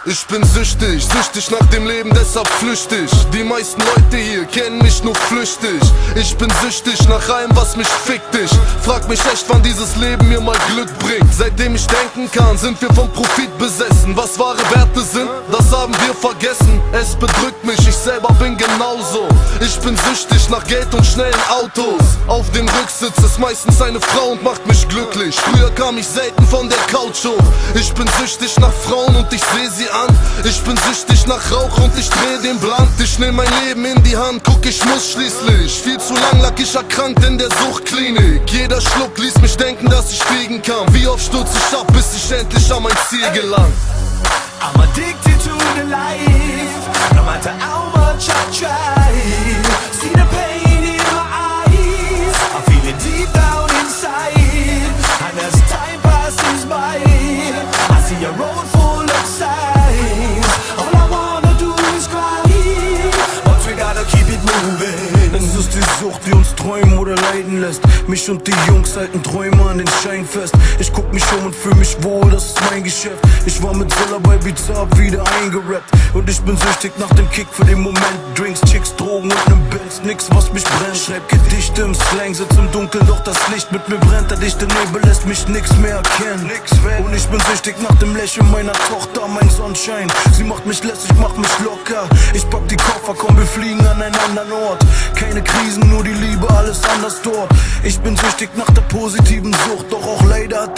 Ich bin süchtig, süchtig nach dem Leben, deshalb flüchtig. Die meisten Leute hier kennen mich nur flüchtig. Ich bin süchtig nach allem, was mich fickt. Ich frag mich echt, wann dieses Leben mir mal Glück bringt. Seitdem ich denken kann, sind wir vom Profit besessen. Was wahre Werte sind, das haben wir vergessen. Es bedrückt mich, ich selber bin genauso. Ich bin süchtig nach Geld und schnellen Autos. Auf dem Rücksitz ist meistens eine Frau und macht mich glücklich. Früher kam ich selten von der Couch hoch. Ich bin süchtig nach Frauen und ich seh sie an. Ich bin süchtig nach Rauch und ich dreh den Blunt. Ich nehm mein Leben in die Hand, guck, ich muss schließlich. Viel zu lang lag ich erkrankt in der Suchtklinik. Jeder Schluck ließ mich denken, dass ich fliegen kann. Wie oft stürz ich ab, bis ich endlich an mein Ziel gelang. I'm addicted to the life, no matter how much I try. See the pain in my eyes, I feel it deep down inside. And as time passes by, I see a road full of signs. All I wanna do is cry, but we gotta keep it moving. Es ist die Sucht, die uns träumen oder leiden lässt. Mich und die Jungs halten Träume an den Schein fest. Ich guck mich um und fühl mich wohl, das ist mein Geschäft. Ich war mit Zilla bei Beats Up wieder eingerappt. Und ich bin süchtig nach dem Kick für den Moment. Drinks, Chicks, Drogen und nem Benz, nix was mich brennt. Schreib Gedichte im Slang, sitz im Dunkeln, doch das Licht mit mir brennt. Der dichte Nebel lässt mich nix mehr erkennen. Und ich bin süchtig nach dem Lächeln meiner Tochter, mein Sonnenschein. Sie macht mich lässig, macht mich locker. Ich pack die Koffer, komm, wir fliegen an einen anderen Ort. Keine Krisen, nur die Liebe, alles anders dort. Ich bin süchtig nach der positiven Sucht, doch auch leider hat die